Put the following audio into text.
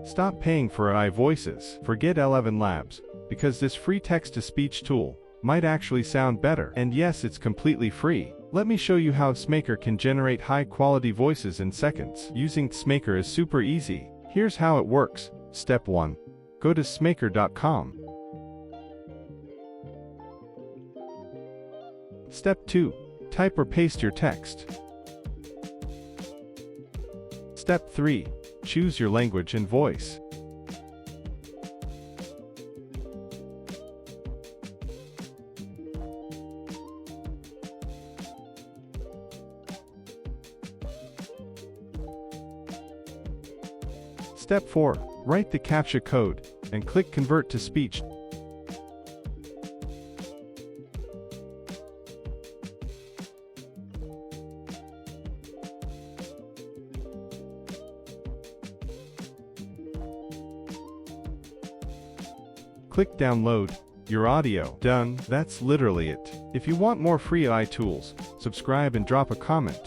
Stop paying for AI voices. Forget ElevenLabs, because this free text-to-speech tool might actually sound better. And yes, it's completely free. Let me show you how TTSmaker can generate high-quality voices in seconds. Using TTSmaker is super easy. Here's how it works. Step 1. Go to TTSmaker.com. Step 2. Type or paste your text. Step 3. Choose your language and voice. Step 4. Write the CAPTCHA code and click Convert to Speech. Click Download your audio. Done. That's literally it. If you want more free AI tools, subscribe and drop a comment.